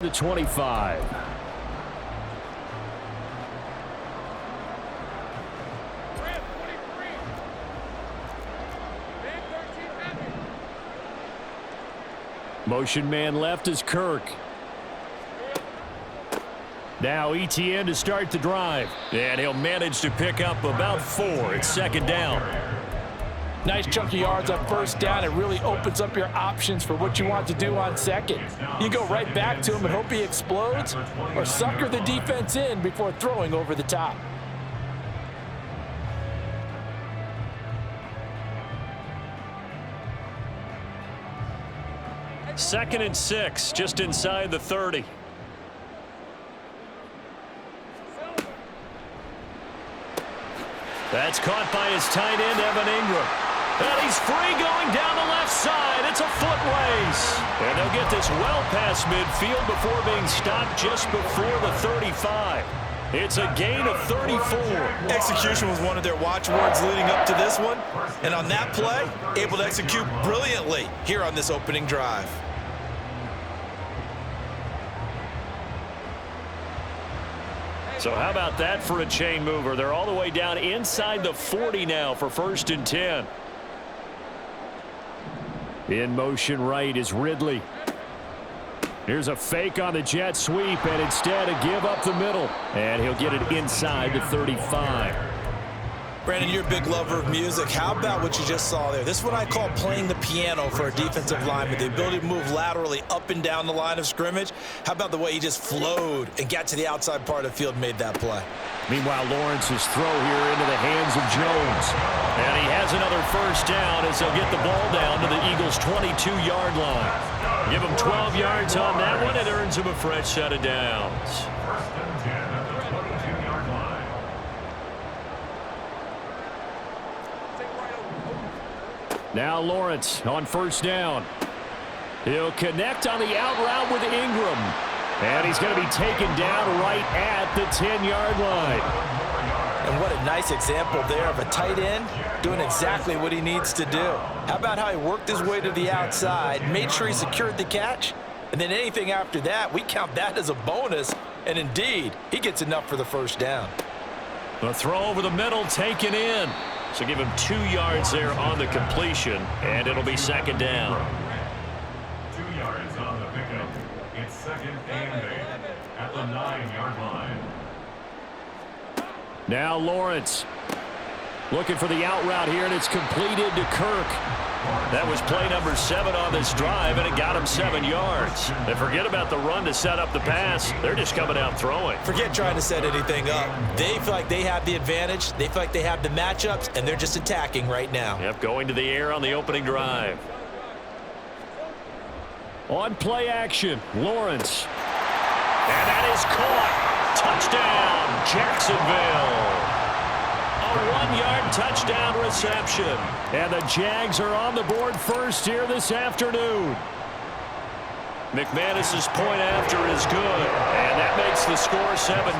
The 25. Motion man left is Kirk. Now ETN to start the drive. And he'll manage to pick up about 4. It's second down. Nice chunk of yards on first down. It really opens up your options for what you want to do on second. You go right back to him and hope he explodes, or sucker the defense in before throwing over the top. Second and 6, just inside the 30. That's caught by his tight end, Evan Ingram. And he's free going down the left side. It's a foot race. And they'll get this well past midfield before being stopped just before the 35. It's a gain of 34. Execution was one of their watchwords leading up to this one. And on that play, able to execute brilliantly here on this opening drive. So how about that for a chain mover? They're all the way down inside the 40 now for 1st and 10. In motion right is Ridley. Here's a fake on the jet sweep, and instead a give up the middle. And he'll get it inside the 35. Brandon, you're a big lover of music. How about what you just saw there? This is what I call playing the piano for a defensive lineman. The ability to move laterally up and down the line of scrimmage. How about the way he just flowed and got to the outside part of the field and made that play? Meanwhile, Lawrence's throw here into the hands of Jones. And he has another first down as they'll get the ball down to the Eagles' 22-yard line. Give him 12 yards on that one. It earns him a fresh set of downs. Now Lawrence on first down. He'll connect on the out route with Ingram. And he's going to be taken down right at the 10-yard line. And what a nice example there of a tight end doing exactly what he needs to do. How about how he worked his way to the outside, made sure he secured the catch, and then anything after that, we count that as a bonus. And indeed, he gets enough for the first down. The throw over the middle taken in. So give him 2 yards there on the completion, and it'll be second down. 2 yards on the pickup. It's second and 8 at the 9-yard line. Now Lawrence looking for the out route here, and it's completed to Kirk. That was play number 7 on this drive, and it got him 7 yards. And forget about the run to set up the pass. They're just coming out throwing. Forget trying to set anything up. They feel like they have the advantage. They feel like they have the matchups, and they're just attacking right now. Yep, going to the air on the opening drive. On play action, Lawrence. And that is caught. Touchdown, Jacksonville. A 1-yard touchdown reception. And the Jags are on the board first here this afternoon. McManus's point after is good. And that makes the score 7-0.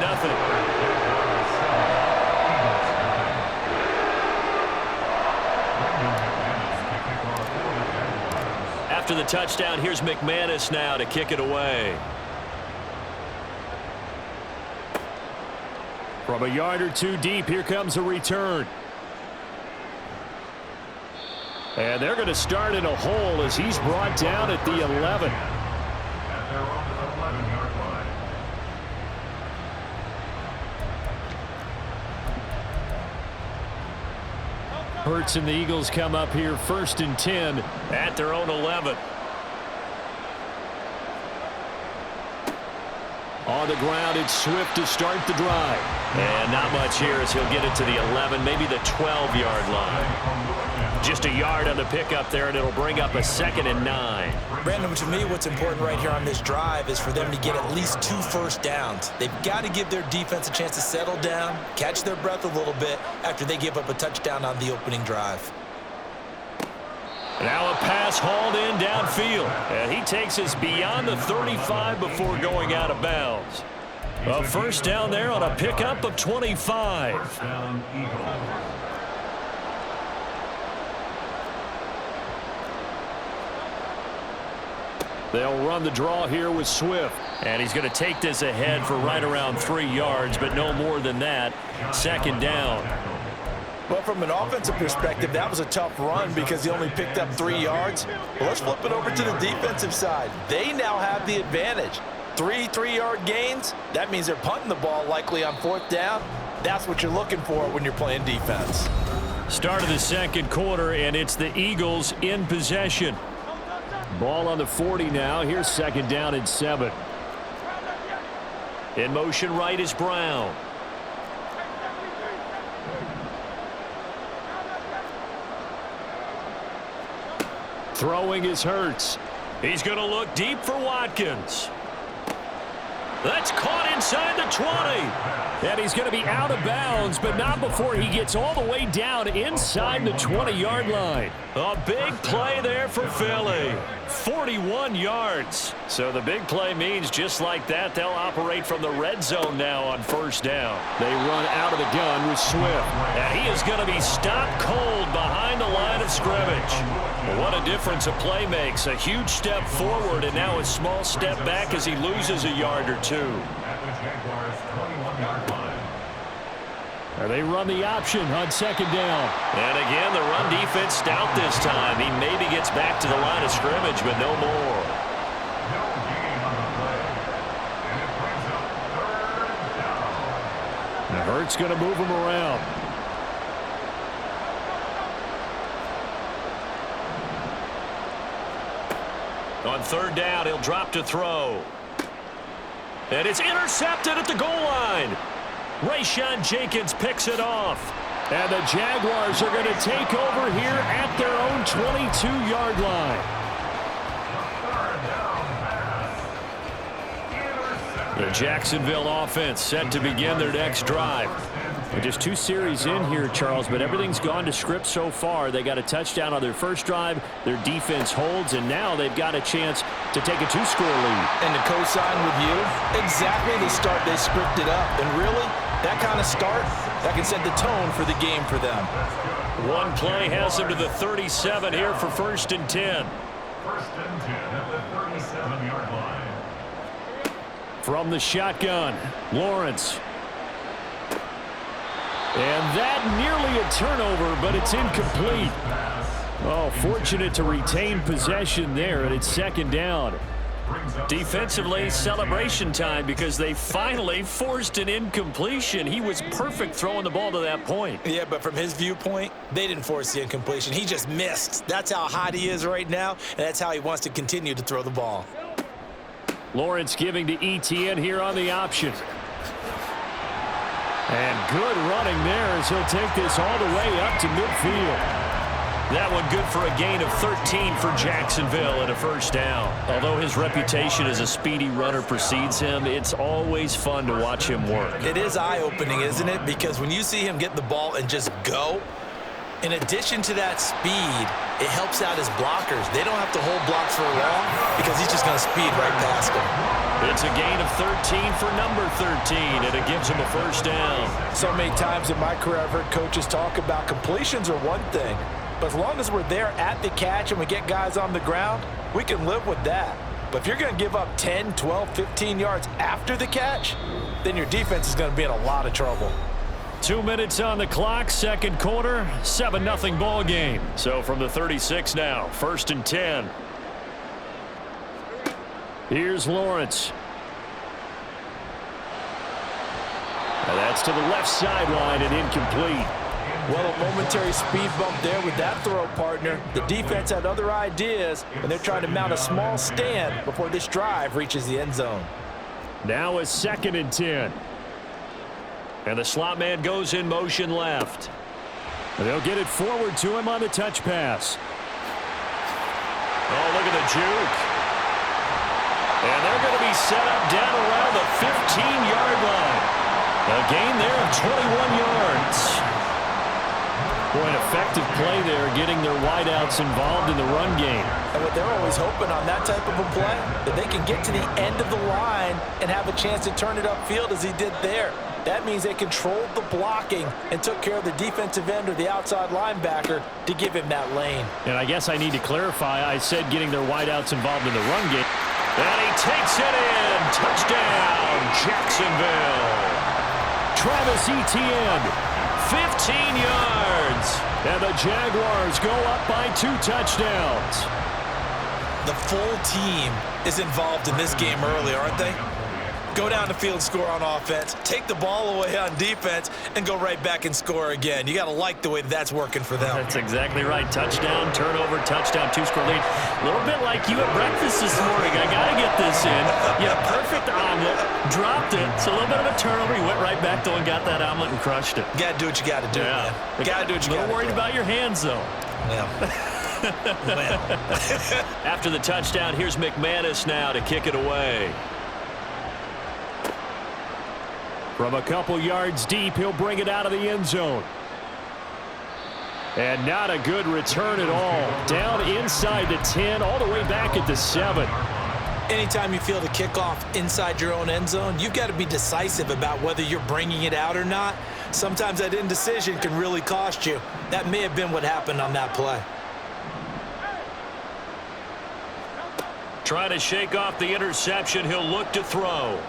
After the touchdown, here's McManus now to kick it away. From a yard or 2 deep, here comes a return. And they're going to start in a hole as he's brought down at the 11. Hurts and the Eagles come up here 1st and 10 at their own 11. On the ground, it's Swift to start the drive. And not much here as he'll get it to the 11, maybe the 12-yard line. Just a yard on the pickup there, and it'll bring up a 2nd and 9. Brandon, to me, what's important right here on this drive is for them to get at least 2 first downs. They've got to give their defense a chance to settle down, catch their breath a little bit after they give up a touchdown on the opening drive. Now a pass hauled in downfield, and he takes us beyond the 35 before going out of bounds. A first down there on a pickup of 25. Down Eagle. They'll run the draw here with Swift. And he's going to take this ahead for right around 3 yards, but no more than that. Second down. Well, from an offensive perspective, that was a tough run because he only picked up 3 yards. Well, let's flip it over to the defensive side. They now have the advantage. 3 3-yard gains, that means they're punting the ball likely on 4th down. That's what you're looking for when you're playing defense. Start of the second quarter, and it's the Eagles in possession. Ball on the 40 now. Here's second down and 7. In motion right is Brown. Throwing is Hurts. He's going to look deep for Watkins. That's caught inside the 20. And he's going to be out of bounds, but not before he gets all the way down inside the 20-yard line. A big play there for Philly. 41 yards. So the big play means just like that, they'll operate from the red zone now on first down. They run out of the gun with Swift. And he is going to be stopped cold behind the line of scrimmage. What a difference a play makes. A huge step forward and now a small step back as he loses a yard or two. They run the option on second down. And again, the run defense stout this time. He maybe gets back to the line of scrimmage, but no more. Now Hurts going to move him around. On third down, he'll drop to throw. And it's intercepted at the goal line. Rayshon Jenkins picks it off. And the Jaguars are going to take over here at their own 22-yard line. The Jacksonville offense set to begin their next drive. They're just 2 series in here, Charles, but everything's gone to script so far. They got a touchdown on their first drive. Their defense holds, and now they've got a chance to take a 2-score lead. And to co-sign with you, exactly the start they scripted up. And really, that kind of start, that can set the tone for the game for them. One play has them to the 37 here for first and 10. First and 10 at the 37-yard line. From the shotgun, Lawrence. And that nearly a turnover, but it's incomplete. Oh, fortunate to retain possession there, and it's second down. Defensively, celebration time because they finally forced an incompletion. He was perfect throwing the ball to that point. Yeah, but from his viewpoint, they didn't force the incompletion. He just missed. That's how hot he is right now, and that's how he wants to continue to throw the ball. Lawrence giving to ETN here on the option. And good running there as he'll take this all the way up to midfield. That one good for a gain of 13 for Jacksonville and a first down. Although his reputation as a speedy runner precedes him, it's always fun to watch him work. It is eye-opening, isn't it? Because when you see him get the ball and just go, in addition to that speed, it helps out his blockers. They don't have to hold blocks for long because he's just going to speed right past them. It's a gain of 13 for number 13, and it gives him a first down. So many times in my career I've heard coaches talk about completions are one thing, but as long as we're there at the catch and we get guys on the ground, we can live with that. But if you're going to give up 10, 12, 15 yards after the catch, then your defense is going to be in a lot of trouble. 2 minutes on the clock, second quarter, 7-0 ball game. So from the 36 now, first and 10. Here's Lawrence. Now that's to the left sideline and incomplete. Well, a momentary speed bump there with that throw, partner. The defense had other ideas, and they're trying to mount a small stand before this drive reaches the end zone. Now a second and 10. And the slot man goes in motion left. And they'll get it forward to him on the touch pass. Oh, look at the juke. And they're going to be set up down around the 15-yard line. A gain there of 21 yards. Boy, an effective play there, getting their wideouts involved in the run game. And what they're always hoping on that type of a play, that they can get to the end of the line and have a chance to turn it upfield as he did there. That means they controlled the blocking and took care of the defensive end or the outside linebacker to give him that lane. And I guess I need to clarify, I said getting their wideouts involved in the run game. And he takes it in. Touchdown, Jacksonville. Travis Etienne, 15 yards. And the Jaguars go up by 2 touchdowns. The full team is involved in this game early, aren't they? Go down the field, score on offense, take the ball away on defense, and go right back and score again. You got to like the way that's working for them. That's exactly right. Touchdown, turnover, touchdown, 2-score lead. A little bit like you at breakfast this morning. I got to get this in. Yeah, perfect omelet. Dropped it. It's a little bit of a turnover. You went right back though and got that omelet and crushed it. You got to do what you got to do, man. You got to do what you got to do. A little worried about your hands, though. Yeah. Well. After the touchdown, here's McManus now to kick it away. From a couple yards deep, he'll bring it out of the end zone. And not a good return at all. Down inside the 10, all the way back at the 7. Anytime you feel the kickoff inside your own end zone, you've got to be decisive about whether you're bringing it out or not. Sometimes that indecision can really cost you. That may have been what happened on that play. Trying to shake off the interception, he'll look to throw.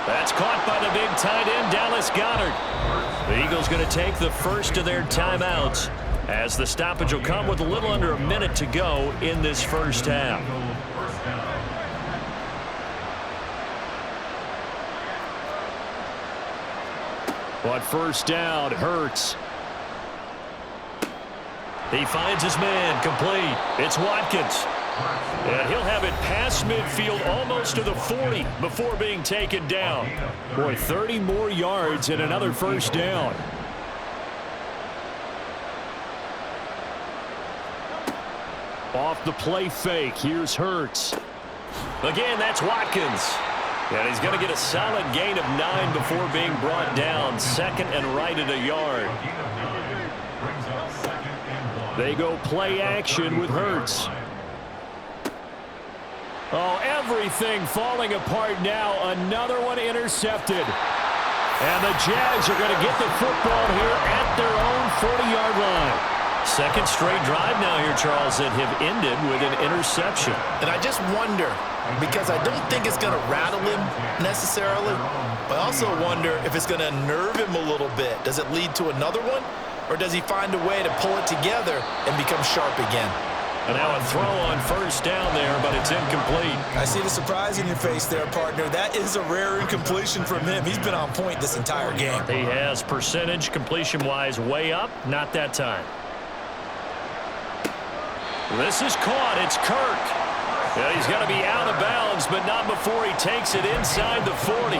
That's caught by the big tight end, Dallas Goedert. The Eagles going to take the first of their timeouts as the stoppage will come with a little under a minute to go in this first half. But first down, Hurts. He finds his man, complete. It's Watkins. And he'll have it past midfield almost to the 40 before being taken down. Boy, 30 more yards and another first down. Off the play fake, here's Hurts. Again, that's Watkins. And he's going to get a solid gain of 9 before being brought down. Second and right at a yard. They go play action with Hurts. Oh, everything falling apart now. Another one intercepted. And the Jags are going to get the football here at their own 40-yard line. Second straight drive now here, Charles, that have ended with an interception. And I just wonder, because I don't think it's going to rattle him necessarily, but I also wonder if it's going to nerve him a little bit. Does it lead to another one, or does he find a way to pull it together and become sharp again? And now a throw on first down there, but it's incomplete. I see the surprise in your face there, partner. That is a rare incompletion from him. He's been on point this entire game. He has percentage completion-wise way up. Not that time. This is caught. It's Kirk. Yeah, he's going to be out of bounds, but not before he takes it inside the 40.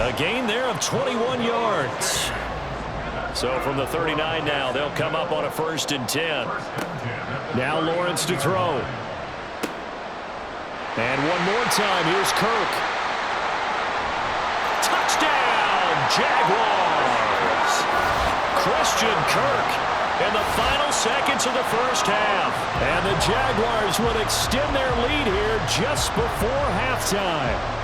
A gain there of 21 yards. So from the 39 now, they'll come up on a 1st and 10. Now Lawrence to throw. And one more time, here's Kirk. Touchdown, Jaguars! Christian Kirk in the final seconds of the first half. And the Jaguars will extend their lead here just before halftime.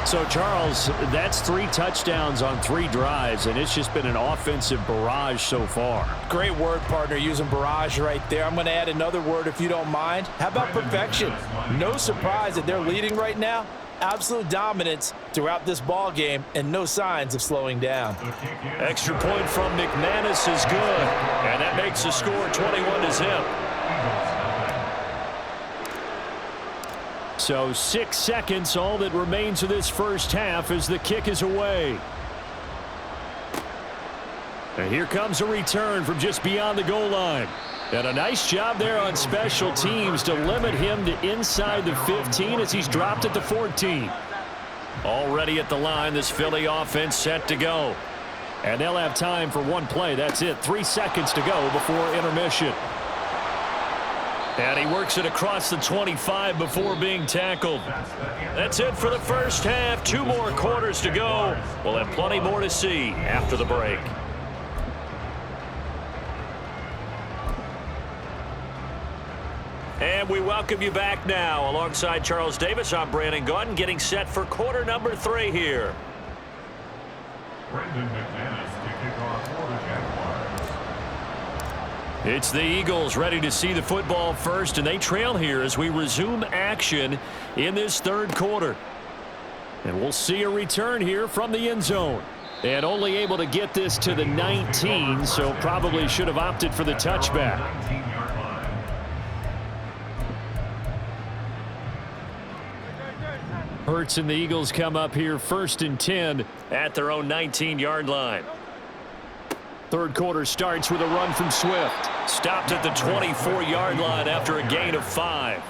So, Charles, that's 3 touchdowns on 3 drives, and it's just been an offensive barrage so far. Great word, partner, using barrage right there. I'm going to add another word if you don't mind. How about perfection? No surprise that they're leading right now. Absolute dominance throughout this ball game and no signs of slowing down. Extra point from McManus is good, and that makes the score 21-0. So 6 seconds, all that remains of this first half as the kick is away. And here comes a return from just beyond the goal line. And a nice job there on special teams to limit him to inside the 15 as he's dropped at the 14. Already at the line, this Philly offense set to go. And they'll have time for one play. That's it. 3 seconds to go before intermission. And he works it across the 25 before being tackled. That's it for the first half. 2 more quarters to go. We'll have plenty more to see after the break. And we welcome you back now. Alongside Charles Davis, I'm Brandon Gaudin, getting set for quarter number 3 here. Brendan McManus to kick off for the Jaguars. It's the Eagles ready to see the football first, and they trail here as we resume action in this third quarter. And we'll see a return here from the end zone. And only able to get this to the 19, so probably should have opted for the touchback. Hurts and the Eagles come up here 1st and 10 at their own 19-yard line. Third quarter starts with a run from Swift. Stopped at the 24-yard line after a gain of 5.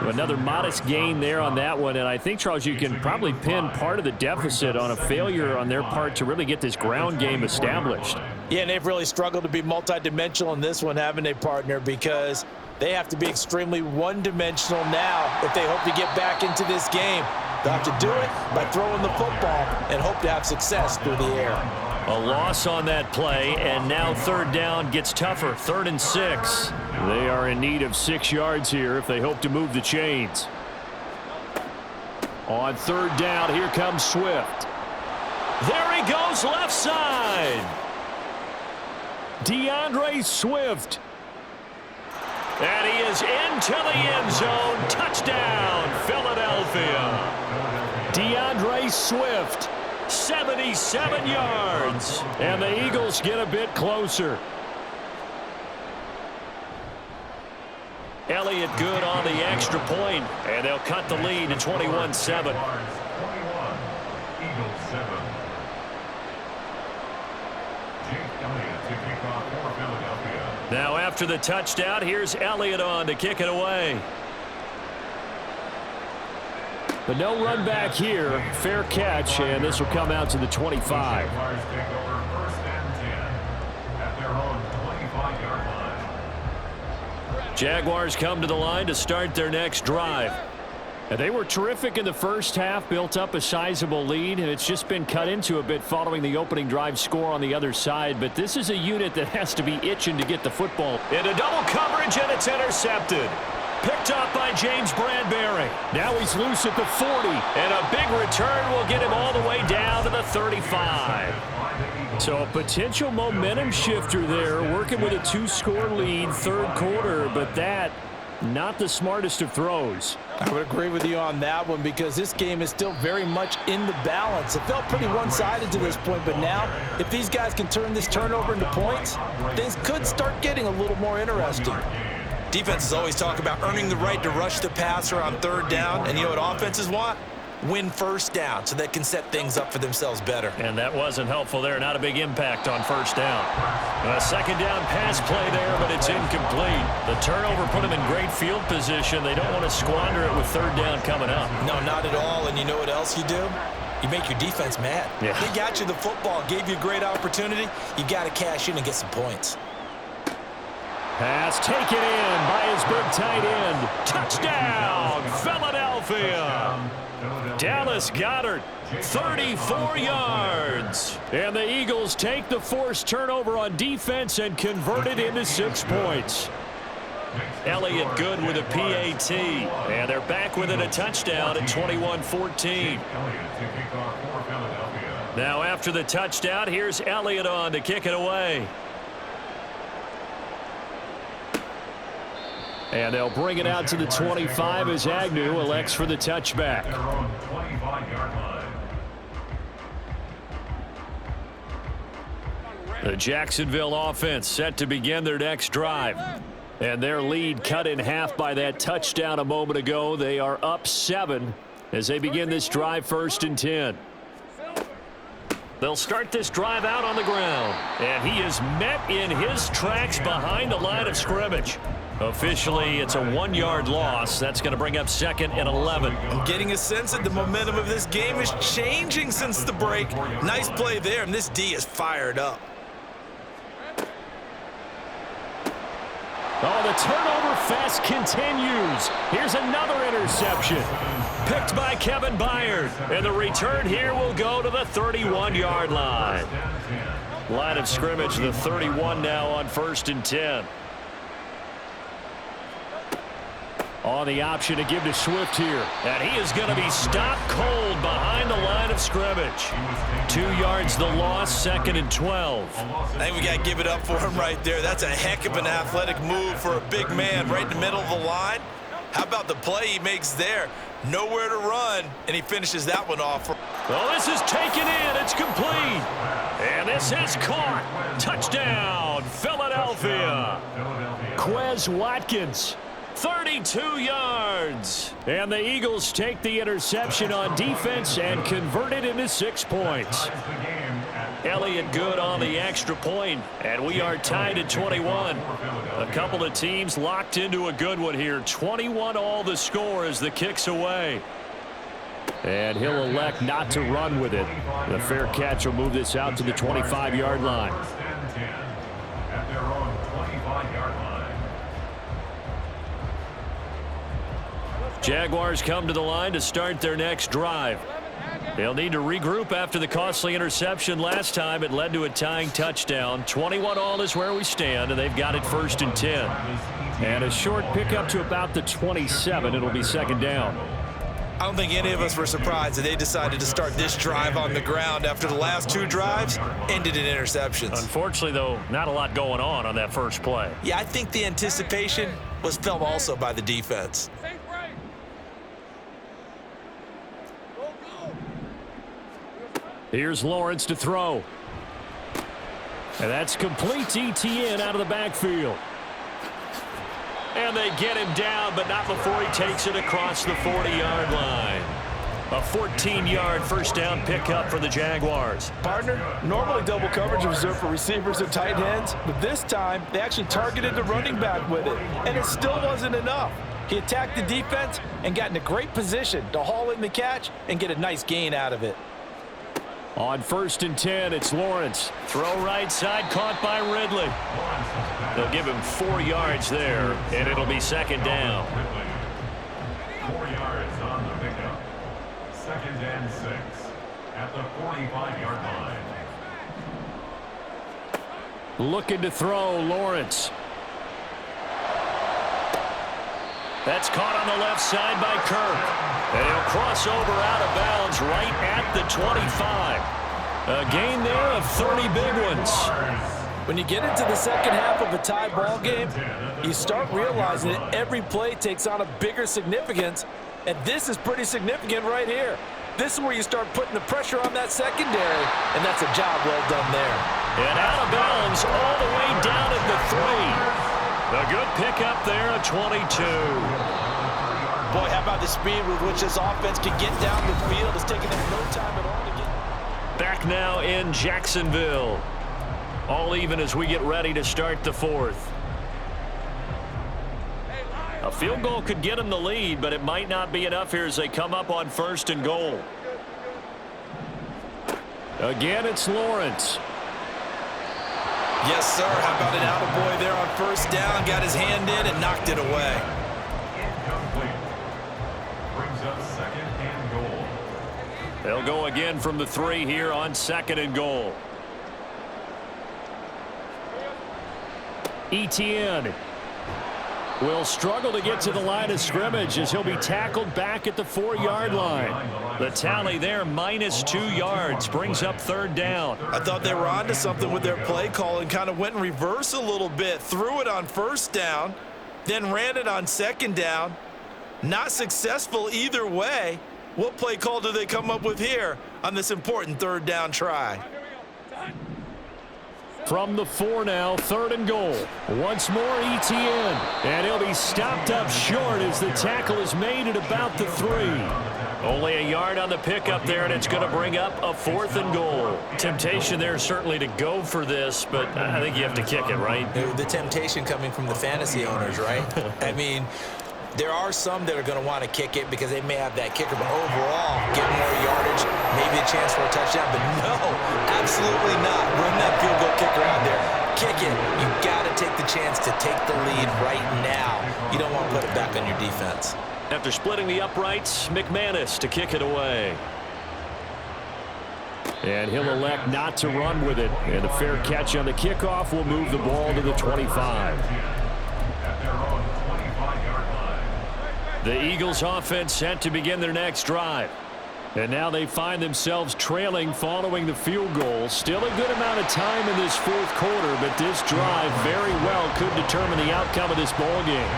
Another modest gain there on that one, and I think, Charles, you can probably pin part of the deficit on a failure on their part to really get this ground game established. Yeah, and they've really struggled to be multidimensional in this one, haven't they, partner? Because they have to be extremely one-dimensional now if they hope to get back into this game. They'll have to do it by throwing the football and hope to have success through the air. A loss on that play, and now third down gets tougher. 3rd and 6. They are in need of 6 yards here if they hope to move the chains. On third down, here comes Swift. There he goes, left side. DeAndre Swift. And he is into the end zone. Touchdown, Philadelphia. DeAndre Swift. 77 yards, and the Eagles get a bit closer. Elliott good on the extra point, and they'll cut the lead to 21-7. Now after the touchdown, here's Elliott on to kick it away. But no run back here. Fair catch, and this will come out to the 25. Jaguars come to the line to start their next drive. And they were terrific in the first half, built up a sizable lead, and it's just been cut into a bit following the opening drive score on the other side. But this is a unit that has to be itching to get the football. Into double coverage, and it's intercepted. Picked up by James Bradbury. Now he's loose at the 40. And a big return will get him all the way down to the 35. So a potential momentum shifter there, working with a 2-score lead, third quarter, but that not the smartest of throws. I would agree with you on that one because this game is still very much in the balance. It felt pretty one-sided to this point, but now if these guys can turn this turnover into points, things could start getting a little more interesting. Defenses always talk about earning the right to rush the passer on third down, and you know what offenses want? Win first down so they can set things up for themselves better. And that wasn't helpful there. Not a big impact on first down. A second down pass play there, but it's incomplete. The turnover put them in great field position. They don't want to squander it with third down coming up. No, not at all. And you know what else you do? You make your defense mad. Yeah. They got you the football, gave you a great opportunity. You got to cash in and get some points. Pass taken in by his big tight end. Touchdown, Philadelphia. Dallas Goedert, 34 yards. And the Eagles take the forced turnover on defense and convert it into 6 points. Elliott good with a PAT. And they're back within a touchdown at 21-14. Now after the touchdown, here's Elliott on to kick it away. And they'll bring it out to the 25 as Agnew elects for the touchback. The Jacksonville offense set to begin their next drive. And their lead cut in half by that touchdown a moment ago. They are up 7 as they begin this drive 1st and 10. They'll start this drive out on the ground. And he is met in his tracks behind the line of scrimmage. Officially, it's a 1-yard loss. That's going to bring up 2nd and 11. I'm getting a sense that the momentum of this game is changing since the break. Nice play there, and this D is fired up. Oh, the turnover fest continues. Here's another interception. Picked by Kevin Byard. And the return here will go to the 31-yard line. Line of scrimmage, the 31 now on 1st and 10. On the option to give to Swift here. And he is going to be stopped cold behind the line of of scrimmage. 2 yards the loss, 2nd and 12. I think we got to give it up for him right there. That's a heck of an athletic move for a big man right in the middle of the line. How about the play he makes there? Nowhere to run, and he finishes that one off. Well, this is taken in. It's complete. And this is caught. Touchdown, Philadelphia. Quez Watkins, 32 yards. And the Eagles take the interception on defense and convert it into 6 points. Elliott good on the extra point, and we are tied at 21. A couple of teams locked into a good one here. 21 all the score as the kick's away. And he'll elect not to run with it. The fair catch will move this out to the 25-yard line. At their own 25-yard line. Jaguars come to the line to start their next drive. They'll need to regroup after the costly interception last time. It led to a tying touchdown. 21 all is where we stand, and they've got it 1st and 10. And a short pickup to about the 27. It'll be 2nd down. I don't think any of us were surprised that they decided to start this drive on the ground after the last 2 drives ended in interceptions. Unfortunately, though, not a lot going on that first play. Yeah, I think the anticipation was felt also by the defense. Here's Lawrence to throw. And that's complete to ETN out of the backfield. And they get him down, but not before he takes it across the 40-yard line. A 14-yard first down pickup for the Jaguars. Partner, normally double coverage is reserved for receivers and tight ends, but this time they actually targeted the running back with it, and it still wasn't enough. He attacked the defense and got in a great position to haul in the catch and get a nice gain out of it. On 1st and 10, it's Lawrence. Throw right side, caught by Ridley. They'll give him 4 yards there, and it'll be 2nd down. 4 yards on the pickup. 2nd and 6 at the 45-yard line. Looking to throw, Lawrence. That's caught on the left side by Kirk. And he'll cross over out of bounds right at the 25. A gain there of 30 big ones. When you get into the second half of a tie ball game, you start realizing that every play takes on a bigger significance, and this is pretty significant right here. This is where you start putting the pressure on that secondary, and that's a job well done there. And out of bounds all the way down at the 3. A good pickup there at 22. Boy, how about the speed with which this offense can get down the field? It's taking them no time at all to get. Back now in Jacksonville. All even as we get ready to start the 4th. A field goal could get them the lead, but it might not be enough here as they come up on 1st and goal. Again, it's Lawrence. Yes, sir. How about an attaboy there on 1st down? Got his hand in and knocked it away. Incomplete. Brings up 2nd and goal. They'll go again from the 3 here on 2nd and goal. ETN will struggle to get to the line of scrimmage as he'll be tackled back at the 4-yard line. The tally there, -2 yards, brings up 3rd down. I thought they were onto something with their play call and kind of went in reverse a little bit. Threw it on 1st down, then ran it on 2nd down. Not successful either way. What play call do they come up with here on this important 3rd down try? From the 4 now, 3rd and goal. Once more ETN. And he'll be stopped up short as the tackle is made at about the 3. Only a yard on the pickup there, and it's going to bring up a 4th and goal. Temptation there certainly to go for this, but I think you have to kick it, right? The temptation coming from the fantasy owners, right? I mean, there are some that are going to want to kick it because they may have that kicker, but overall, get more yardage, maybe a chance for a touchdown. But no, absolutely not. Run that field goal kicker out there. Kick it. You got to take the chance to take the lead right now. You don't want to put it back on your defense. After splitting the uprights, McManus to kick it away. And he'll elect not to run with it. And a fair catch on the kickoff will move the ball to the 25. At their own 25-yard line. The Eagles offense set to begin their next drive. And now they find themselves trailing following the field goal. Still a good amount of time in this fourth quarter, but this drive very well could determine the outcome of this ball game.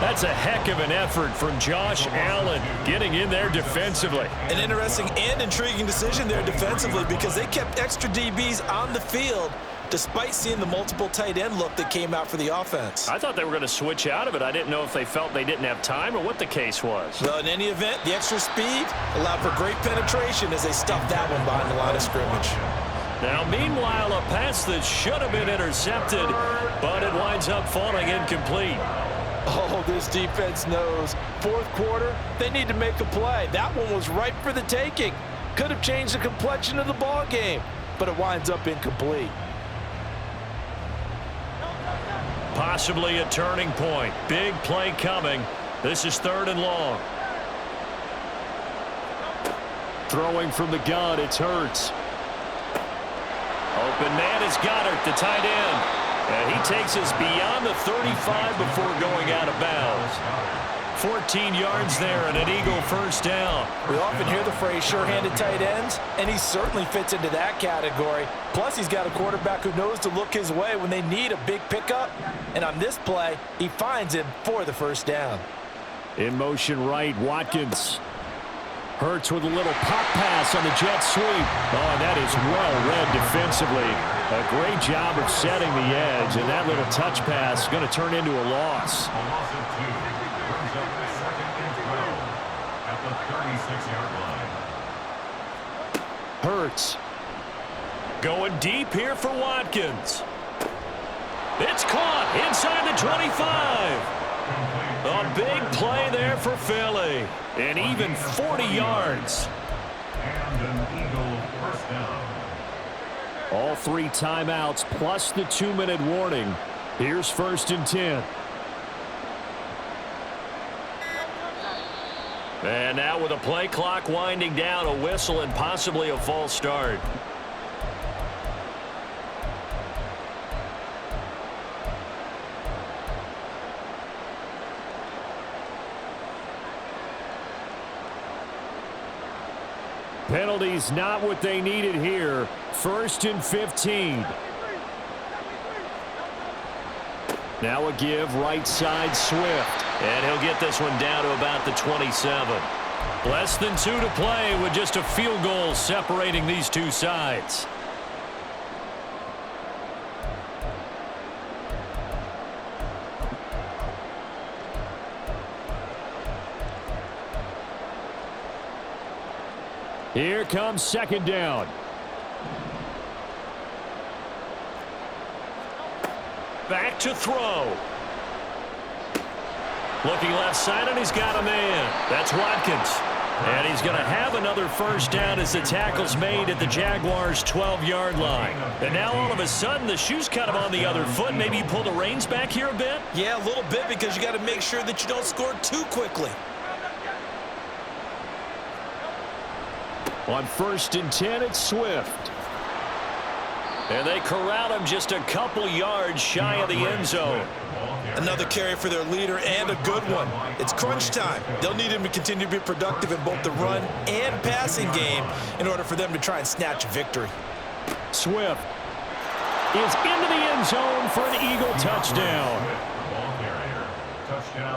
That's a heck of an effort from Josh Allen getting in there defensively. An interesting and intriguing decision there defensively because they kept extra DBs on the field despite seeing the multiple tight end look that came out for the offense. I thought they were going to switch out of it. I didn't know if they felt they didn't have time or what the case was. Well, in any event, the extra speed allowed for great penetration as they stuffed that one behind the line of scrimmage. Now, meanwhile, a pass that should have been intercepted, but it winds up falling incomplete. Oh, this defense knows. Fourth quarter, they need to make a play. That one was ripe for the taking. Could have changed the complexion of the ball game, but it winds up incomplete. Possibly a turning point. Big play coming. This is 3rd and long. Throwing from the gun, it's Hurts. Open man is Goddard, the tight end. And he takes us beyond the 35 before going out of bounds. 14 yards there and an Eagle first down. We often hear the phrase sure-handed tight ends, and he certainly fits into that category. Plus, he's got a quarterback who knows to look his way when they need a big pickup. And on this play, he finds him for the first down. In motion right, Watkins. Hurts with a little pop pass on the jet sweep. Oh, and that is well read defensively. A great job of setting the edge, and that little touch pass is going to turn into a loss. A loss of 2. Brings up 2nd and 12 at the 36-yard line. Hurts. Going deep here for Watkins. It's caught inside the 25. A big play there for Philly. And even 40 yards. And an Eagle first down. All 3 timeouts plus the 2-minute warning. Here's 1st and 10. And now with a play clock winding down, a whistle and possibly a false start. Penalties not what they needed here. 1st and 15. Now a give right side Swift. And he'll get this one down to about the 27. Less than 2 to play with just a field goal separating these two sides. Here comes 2nd down. Back to throw. Looking left side, and he's got a man. That's Watkins. And he's going to have another first down as the tackle's made at the Jaguars' 12-yard line. And now all of a sudden, the shoe's kind of on the other foot. Maybe you pull the reins back here a bit? Yeah, a little bit because you got to make sure that you don't score too quickly. On 1st and 10, it's Swift. And they corral him just a couple yards shy of the end zone. Another carry for their leader and a good one. It's crunch time. They'll need him to continue to be productive in both the run and passing game in order for them to try and snatch a victory. Swift is into the end zone for an Eagle touchdown.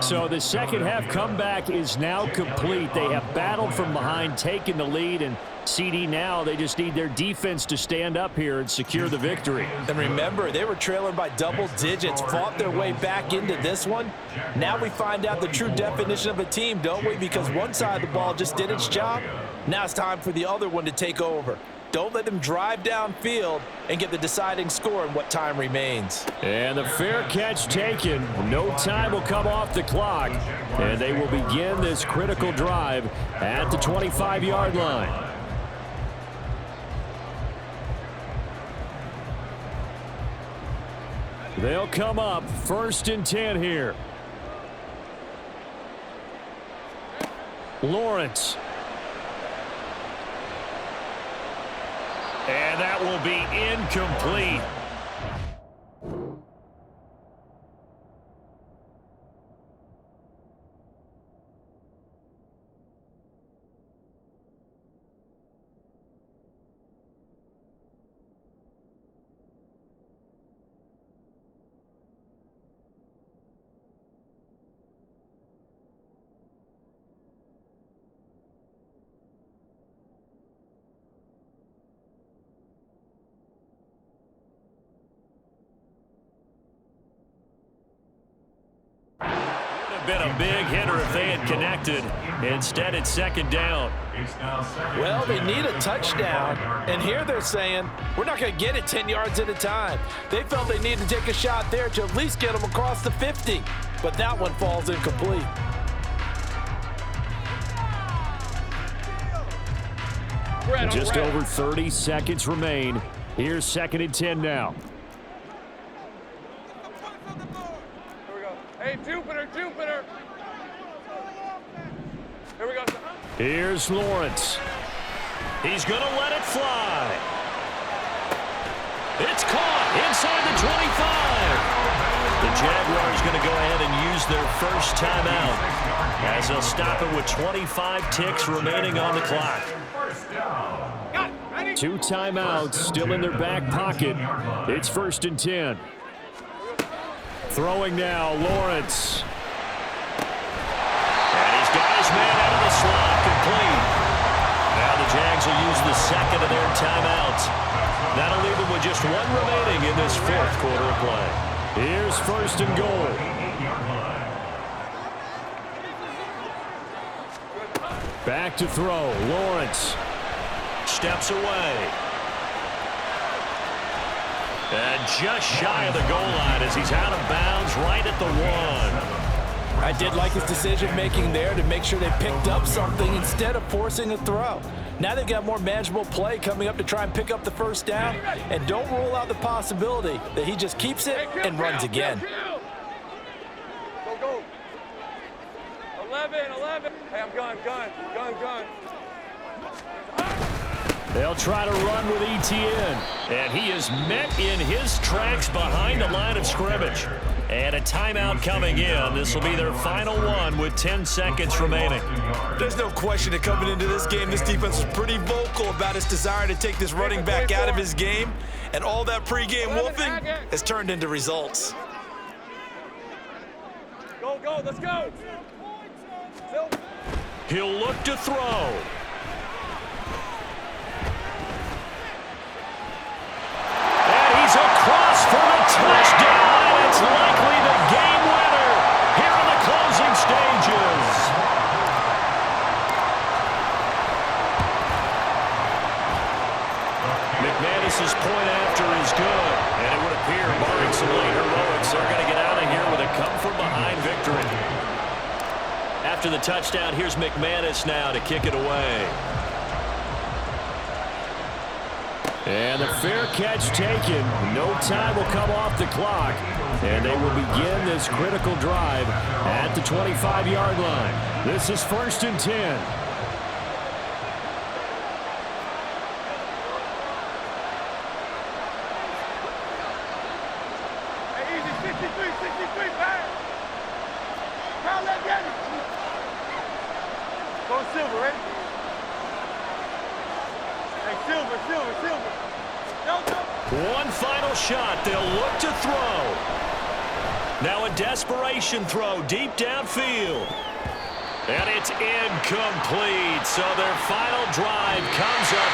So the second half comeback is now complete. They have battled from behind, taken the lead, and CD now they just need their defense to stand up here and secure the victory. And remember, they were trailing by double digits, fought their way back into this one. Now we find out the true definition of a team, don't we? Because one side of the ball just did its job. Now it's time for the other one to take over. Don't let them drive downfield and get the deciding score in what time remains. And the fair catch taken. No time will come off the clock. And they will begin this critical drive at the 25-yard line. They'll come up 1st and 10 here. Lawrence. And that will be incomplete. been a big hitter if they had connected. Instead, it's second down. Well, they need a touchdown, and here they're saying, we're not going to get it 10 yards at a time. They felt they needed to take a shot there to at least get them across the 50, but that one falls incomplete. Just over 30 seconds remain. Here's 2nd and 10 now. Here we go. Hey, Jupiter. Here we go. Here's Lawrence. He's going to let it fly. It's caught inside the 25. The Jaguars going to go ahead and use their first timeout as they'll stop it with 25 ticks remaining on the clock. 2 timeouts still in their back pocket. It's 1st and 10. Throwing now, Lawrence. And he's got his man out of the slot, complete. Now the Jags will use the second of their timeouts. That'll leave them with just 1 remaining in this 4th quarter of play. Here's 1st and goal. Back to throw, Lawrence. Steps away. And just shy of the goal line as he's out of bounds right at the 1. I did like his decision-making there to make sure they picked up something instead of forcing a throw. Now they've got more manageable play coming up to try and pick up the first down, and don't rule out the possibility that he just keeps it and runs again. Go. 11. Hey, I'm gun. They'll try to run with Etienne, and he is met in his tracks behind the line of scrimmage. And a timeout coming in. This will be their final one with 10 seconds remaining. There's no question that coming into this game, this defense was pretty vocal about its desire to take this running back out of his game, and all that pregame wolfing has turned into results. Go, let's go. He'll look to throw. And he's across for the touchdown. It's likely the game winner here in the closing stages. McManus's point after is good, and it would appear, barring some late heroics, they're going to get out of here with a come-from-behind victory. After the touchdown, here's McManus now to kick it away. And the fair catch taken. No time will come off the clock, and they will begin this critical drive at the 25-yard line. This is 1st and 10. Go Silver, ready? Hey, Silver. One final shot. They'll look to throw. Now a desperation throw deep downfield. And it's incomplete. So their final drive comes up